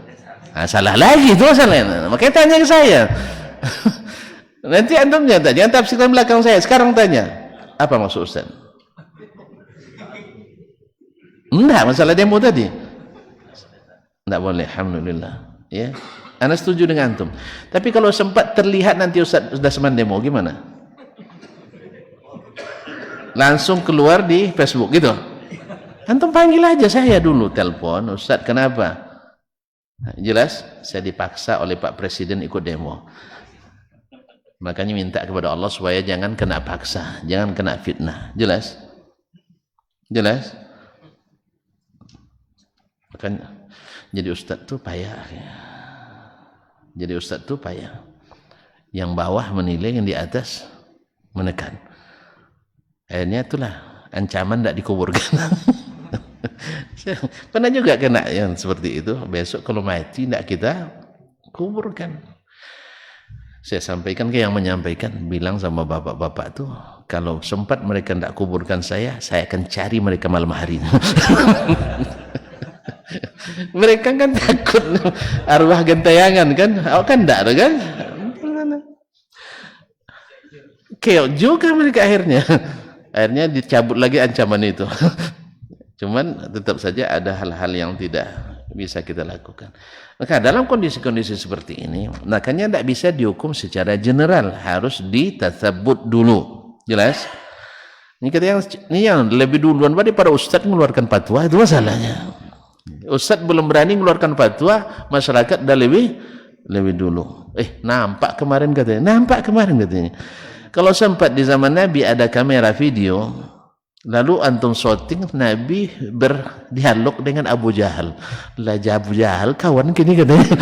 Nah, salah lagi itu masalahnya. Makanya tanya ke saya. Nanti antum jangan tafsirkan belakang saya. Sekarang tanya, apa maksud Ustaz? Enggak, masalah demo tadi. Enggak boleh, alhamdulillah. Ya, Ana setuju dengan antum. Tapi kalau sempat terlihat nanti Ustaz sudah seman demo, gimana? Langsung keluar di Facebook gitu. Antum panggil aja saya dulu, telepon, Ustaz kenapa? Jelas, saya dipaksa oleh Pak Presiden ikut demo. Makanya minta kepada Allah supaya jangan kena paksa, jangan kena fitnah. Jelas? Jelas? Makanya jadi ustaz tuh payah. Jadi ustaz tuh payah. Yang bawah menilai, yang di atas menekan. Akhirnya itulah ancaman tidak dikuburkan. Pernah juga kena yang seperti itu. Besok kalau mati tidak kita kuburkan. Saya sampaikan ke yang menyampaikan, bilang sama bapak-bapak tuh, kalau sempat mereka tidak kuburkan saya akan cari mereka malam hari. Mereka kan takut arwah gentayangan kan, kan tidak ada kan? Keok juga mereka akhirnya dicabut lagi ancaman itu. Cuman tetap saja ada hal-hal yang tidak bisa kita lakukan. Maka dalam kondisi-kondisi seperti ini, makanya tidak bisa dihukum secara general, harus ditasabbut dulu. Jelas? Ini yang lebih duluan daripada ustadz mengeluarkan fatwa, itu masalahnya. Ustadz belum berani mengeluarkan fatwa, masyarakat dah lebih dulu. Nampak kemarin katanya. Kalau sempat di zaman Nabi ada kamera video, lalu antum shooting Nabi berdialog dengan Abu Jahal. Lah Abu Jahal kawan kini katanya.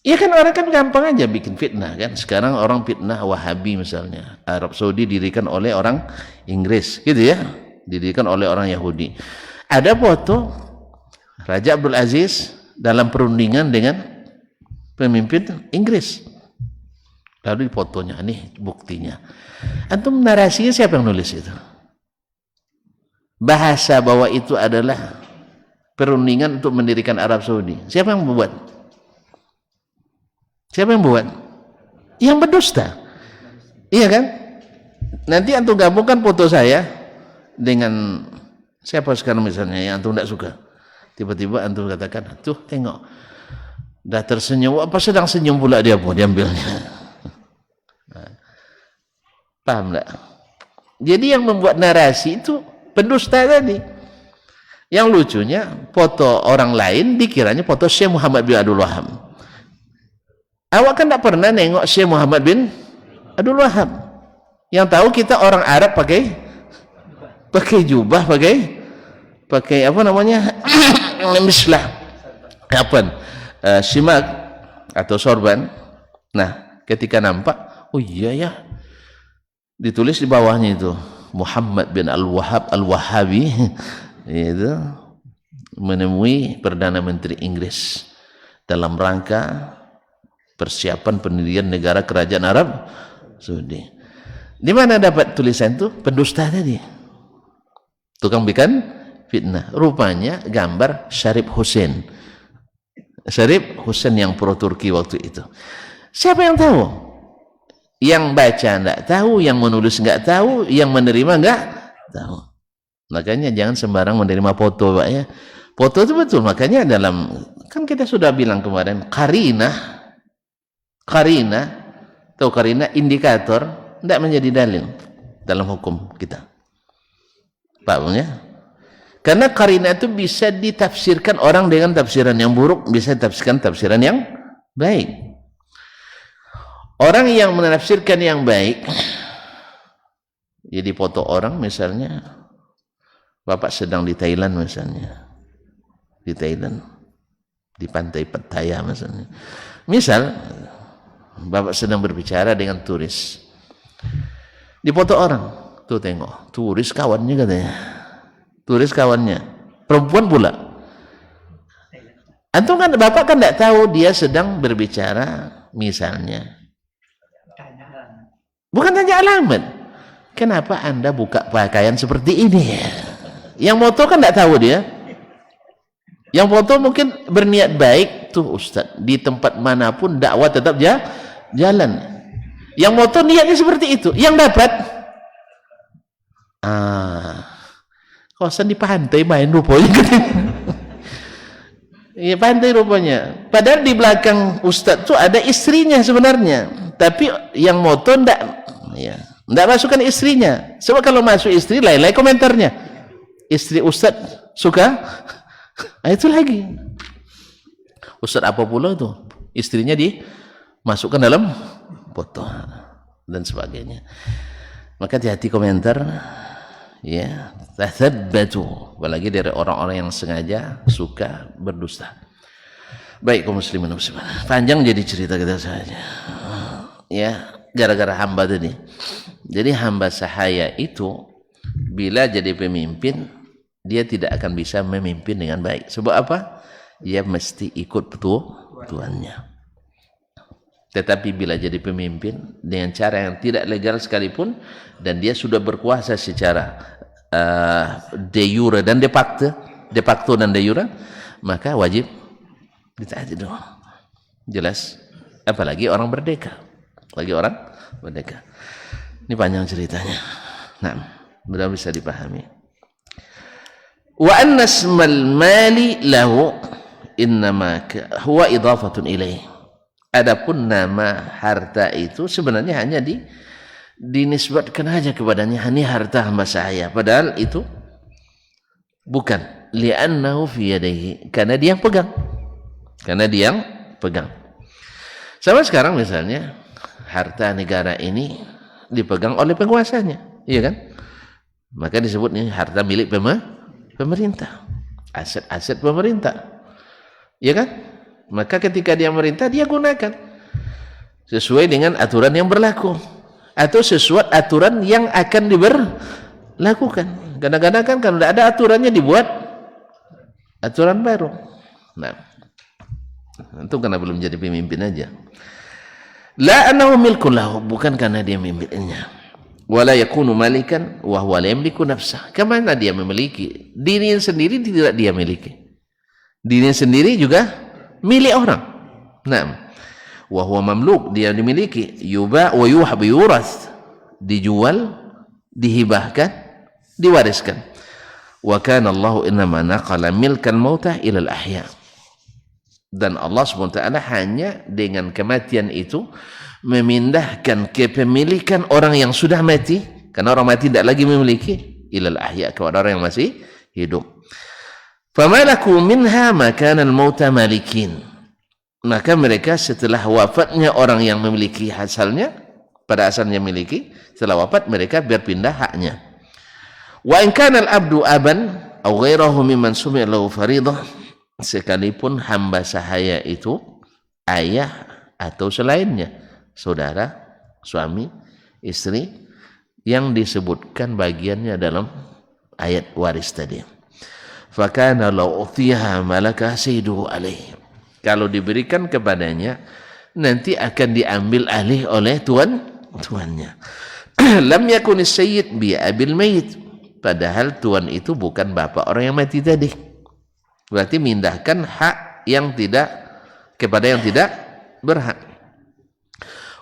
Ya kan orang kan gampang aja bikin fitnah kan. Sekarang orang fitnah Wahabi misalnya. Arab Saudi didirikan oleh orang Inggris, gitu ya. Didirikan oleh orang Yahudi. Ada foto Raja Abdul Aziz dalam perundingan dengan pemimpin Inggris. Lalu di fotonya, nih buktinya. Antum narasinya siapa yang nulis itu? Bahasa bahwa itu adalah perundingan untuk mendirikan Arab Saudi. Siapa yang membuat? Siapa yang buat? Yang berdusta. Iya kan? Nanti antum gabungkan foto saya dengan siapa sekarang misalnya yang antum tidak suka. Tiba-tiba antum katakan, tuh tengok. Dah tersenyum, apa sedang senyum pula dia pun, diambilnya. Paham tak? Jadi yang membuat narasi itu pendusta tadi. Yang lucunya foto orang lain dikiranya foto Syekh Muhammad bin Abdul Wahab. Awak kan tak pernah nengok Syekh Muhammad bin Abdul Wahab. Yang tahu kita orang Arab pakai jubah, pakai apa namanya? Mislah. Apa? Simak atau sorban. Nah, ketika nampak, oh iya ya. Ditulis di bawahnya itu Muhammad bin Al-Wahhab Al-Wahhabi itu menemui Perdana Menteri Inggris dalam rangka persiapan pendirian negara kerajaan Arab Saudi. Di mana dapat tulisan itu? Pendusta tadi, tukang bikin fitnah. Rupanya gambar Syarif Hussein yang pro Turki waktu itu. Siapa yang tahu? Yang baca enggak tahu, yang menulis enggak tahu, yang menerima enggak tahu. Makanya jangan sembarang menerima foto, Pak ya. Foto itu betul, makanya dalam kan kita sudah bilang kemarin karina atau karina indikator enggak menjadi dalil dalam hukum kita. Pak ya? Karena karina itu bisa ditafsirkan orang dengan tafsiran yang buruk, bisa ditafsirkan tafsiran yang baik. Orang yang menafsirkan yang baik, jadi foto orang misalnya, Bapak sedang di Thailand misalnya, di pantai Pattaya misalnya. Misal, Bapak sedang berbicara dengan turis, di foto orang, tuh tengok, turis kawannya katanya, perempuan pula. Antum kan, Bapak kan tidak tahu dia sedang berbicara misalnya. Bukan tanya alamat. Kenapa Anda buka pakaian seperti ini? Yang moto kan tidak tahu dia. Yang foto mungkin berniat baik tuh Ustaz, di tempat manapun dakwah tetap jalan. Yang foto niatnya seperti itu, yang dapat kosan di pantai main rupanya. Iya, pantai rupanya. Padahal di belakang Ustaz tuh ada istrinya sebenarnya, tapi yang moto ndak masukkan istrinya. Sebab kalau masuk istri lain-lain komentarnya. Istri Ustaz suka, itu lagi. Ustaz apa pula tuh? Istrinya dimasukkan dalam foto dan sebagainya. Maka hati-hati komentar, ya, tathabbatu, apalagi dari orang-orang yang sengaja suka berdusta. Baik kaum muslimin muslimat, panjang jadi cerita kita saja. Ya, gara-gara hamba tadi. Jadi hamba sahaya itu bila jadi pemimpin, dia tidak akan bisa memimpin dengan baik. Sebab apa? Dia mesti ikut tuannya. Tetapi bila jadi pemimpin dengan cara yang tidak legal sekalipun, dan dia sudah berkuasa secara de jure dan de facto dan de jure, maka wajib ditaati dong. Jelas? Apalagi orang merdeka. Ini panjang ceritanya. Nah, mudah bisa dipahami. Wa anna ismal mali lahu innama huwa idafatun ilaih. Adapun nama harta itu sebenarnya hanya dinisbatkan aja kepadanya, ini harta hamba saya, padahal itu bukan, li'annahu fi yadayhi, karena dia yang pegang. Sama sekarang misalnya harta negara ini dipegang oleh penguasanya, iya kan? Maka disebut ini harta milik pemerintah, aset-aset pemerintah, iya kan? Maka ketika dia merintah, dia gunakan sesuai dengan aturan yang berlaku atau sesuai aturan yang akan diberlakukan. Kadang-kadang kan kalau tidak ada aturannya dibuat aturan baru. Nah, itu karena belum jadi pemimpin aja. La annahu milkun lahu, bukan karena dia miliknya. Wala yakunu malikan wa huwa la yamliku nafsah. Kemana dia memiliki? Dirinya sendiri tidak dia miliki. Dirinya sendiri juga milik orang. Nah, wa huwa mamluk, dia dimiliki. Yuba wa yuhab yuras, dijual, dihibahkan, diwariskan. Wa kana Allah innama naqala milkan mautah ila al-ahya. Dan Allah SWT hanya dengan kematian itu memindahkan kepemilikan orang yang sudah mati, karena orang mati tidak lagi memiliki, ila al-ahya, kepada orang yang masih hidup. Famalaku minha makana al-mauta malikin. Maka mereka setelah wafatnya orang yang memiliki asalnya, pada asalnya memiliki, setelah wafat mereka berpindah haknya. Wa in kana al-abdu aban aw ghairahu mimman sumi'a lahu faridah, sekalipun hamba sahaya itu ayah atau selainnya, saudara, suami, istri, yang disebutkan bagiannya dalam ayat waris tadi. Fakana law utiha malaka sayyiduhu alaih, kalau diberikan kepadanya nanti akan diambil alih oleh tuannya. Lam yakun sayyid bi abil mayit, padahal tuan itu bukan bapak orang yang mati tadi. Berarti mindahkan hak yang tidak kepada yang tidak berhak.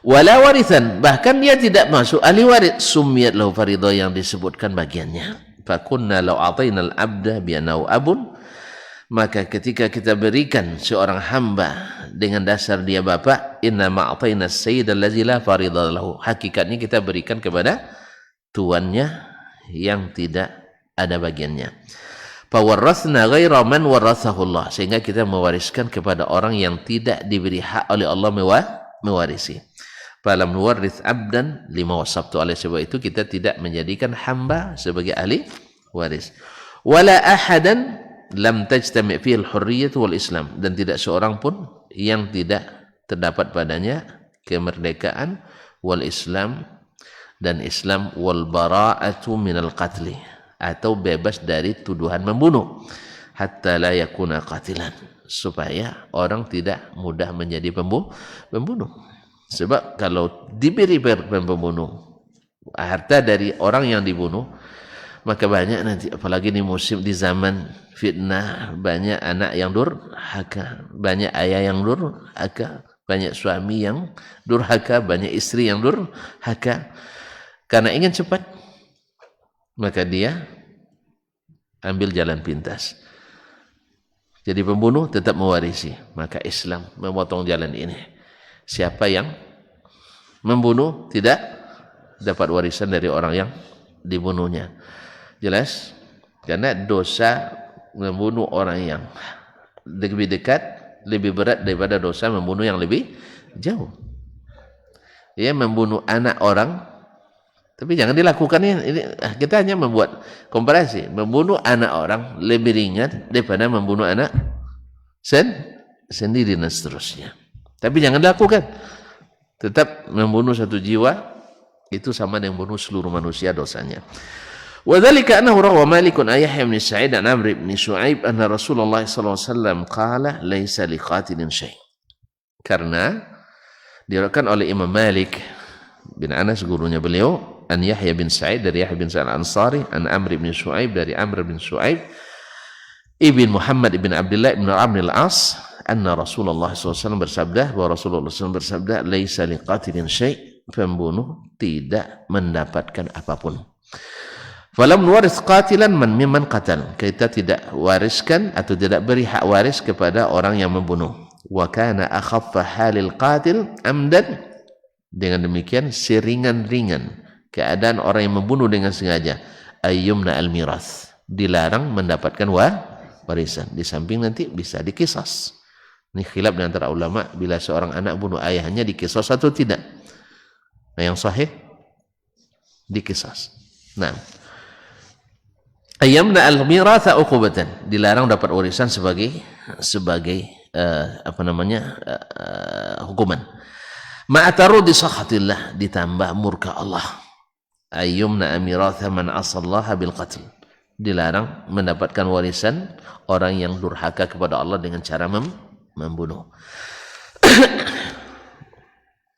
Wala warithan, bahkan dia tidak masuk ahli waris, sumiyat lahu faridah, yang disebutkan bagiannya. Fakunna law atainal abda bi annahu abun, maka ketika kita berikan seorang hamba dengan dasar dia bapak, inna ma atainas sayyid allazi la faridah lahu, hakikatnya kita berikan kepada tuannya yang tidak ada bagiannya. Fawarrathna ghaira man warathahu Allah, sehingga kita mewariskan kepada orang yang tidak diberi hak oleh Allah mewarisi. Falam nuwarrith abdan lima wasabtu, oleh sebab itu kita tidak menjadikan hamba sebagai ahli waris. Wala ahadan lam tajtami' fihi al-hurriyyah wal Islam, dan tidak seorang pun yang tidak terdapat padanya kemerdekaan wal Islam dan Islam, wal bara'atu minal qatli, atau bebas dari tuduhan membunuh, hatta la yakuna qatilan, supaya orang tidak mudah menjadi pembunuh. Sebab kalau diberi pembunuh harta dari orang yang dibunuh, Maka banyak nanti, apalagi di musim, di zaman fitnah, banyak anak yang durhaka, banyak ayah yang durhaka, banyak suami yang durhaka, banyak istri yang durhaka. Karena ingin cepat, maka dia ambil jalan pintas. Jadi pembunuh tetap mewarisi. Maka Islam memotong jalan ini. Siapa yang membunuh tidak dapat warisan dari orang yang dibunuhnya. Jelas? Karena dosa membunuh orang yang lebih dekat lebih berat daripada dosa membunuh yang lebih jauh. Ya, membunuh anak orang, tapi jangan dilakukan ini. Kita hanya membuat komparasi. Membunuh anak orang lebih ringan daripada membunuh anak sendiri dan seterusnya. Tapi jangan dilakukan. Tetap membunuh satu jiwa itu sama dengan membunuh seluruh manusia dosanya. وذلك أنه روى مالك عن يحيى بن سعيد عن عمرو بن شعيب أن رسول الله صلى الله عليه وسلم قال ليس لقاتل شيء. Karena diriwayatkan oleh Imam Malik bin Anas, gurunya beliau, an Yahya bin Sa'id dari Yahya bin Sa'id al-Ansari, an Amr bin Shu'aib dari Amr bin Shu'aib ibn Muhammad ibn Abdullah ibn Amr al-As, anna Rasulullah SAW bersabda, bahwa Rasulullah SAW bersabda, laisa liqatilin syai', pembunuh tidak mendapatkan apapun. Falam nuwaris qatilan man mimman qatal, kita tidak wariskan atau tidak beri hak waris kepada orang yang membunuh. Wa kana akhaffa halil qatil amdan, dengan demikian seringan-ringan keadaan orang yang membunuh dengan sengaja, ayyumna al-mirath, dilarang mendapatkan warisan. Di samping nanti bisa dikisas. Ini khilaf di antara ulama, bila seorang anak bunuh ayahnya dikisas atau tidak. Nah, yang sahih dikisas. Nah, ayyamna al-miratha uqubatan, dilarang dapat warisan sebagai hukuman. Ma'tarudi sakhatillah, ditambah murka Allah. Ayyumna miratha man asallaha bil qatl, dilarang mendapatkan warisan orang yang durhaka kepada Allah dengan cara membunuh.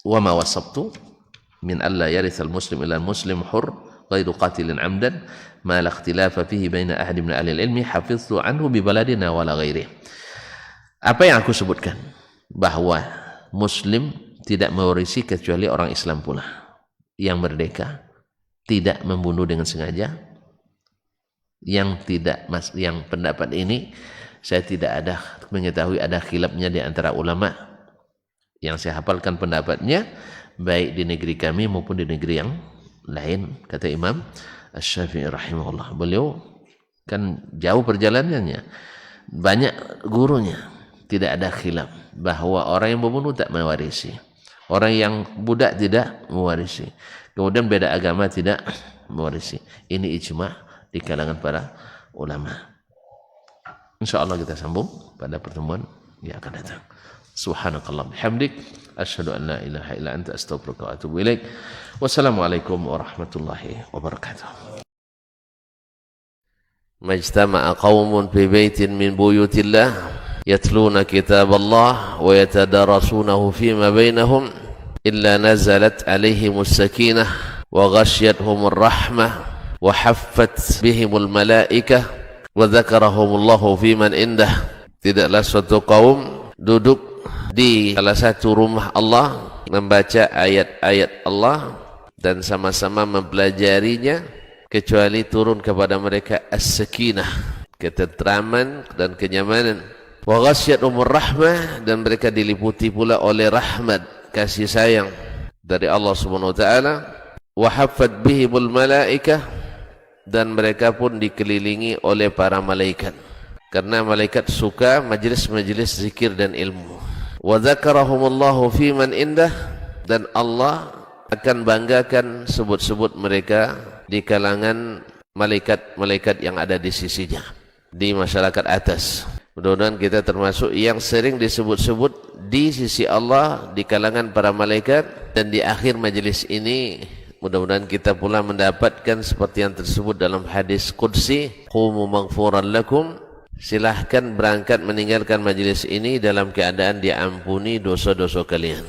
Wa ma wasabtu min alla yarithal muslim ila muslim hur ghairu qatilin amdan ma la ikhtilafa fihi baina ahad min ahli al-ilmi hafiztu anhu bi baladina wala ghairi. Apa yang aku sebutkan, bahwa muslim tidak mewarisi kecuali orang Islam pula yang merdeka, tidak membunuh dengan sengaja. Yang pendapat ini saya tidak ada mengetahui ada khilafnya di antara ulama. Yang saya hafalkan pendapatnya baik di negeri kami maupun di negeri yang lain, kata Imam Asy-Syafi'i rahimahullah. Beliau kan jauh perjalanannya, banyak gurunya, tidak ada khilaf bahwa orang yang membunuh tak mewarisi, orang yang budak tidak mewarisi, kemudian beda agama tidak mewarisi. Ini ijma' di kalangan para ulama. Insyaallah kita sambung pada pertemuan yang akan datang. Subhanakallah bihamdik, asyhadu an la ilaha illa anta, astaghfiruka wa atubu ilaik. Wassalamualaikum warahmatullahi wabarakatuh. Majtama'a qaumun fi baitin min buyutillah yatluna kitaballah wa yatadarasunahu fima bainahum illa nazalat alaihimus sakinah wa ghasyiyatuhumur rahmah wa haffat bihimul malaikah wa dzakarahumullahu fiman indah. Tidaklah suatu kaum duduk di salah satu rumah Allah membaca ayat-ayat Allah dan sama-sama mempelajarinya, kecuali turun kepada mereka as-sakinah, ketentraman dan kenyamanan. Wa ghasyiyatuhumur rahmah, dan mereka diliputi pula oleh rahmat, kasih sayang dari Allah Subhanahu wa taala. Wa haffat bihimul malaikah, dan mereka pun dikelilingi oleh para malaikat, karena malaikat suka majlis-majlis zikir dan ilmu. Wa dzakarahumullahu fiman indah, dan Allah akan banggakan sebut-sebut mereka di kalangan malaikat-malaikat yang ada di sisinya, di masyarakat atas. Mudah-mudahan kita termasuk yang sering disebut-sebut di sisi Allah di kalangan para malaikat, dan di akhir majlis ini mudah-mudahan kita pula mendapatkan seperti yang tersebut dalam hadis qudsi, qumu maghfuran lakum, silahkan berangkat meninggalkan majlis ini dalam keadaan diampuni dosa-dosa kalian.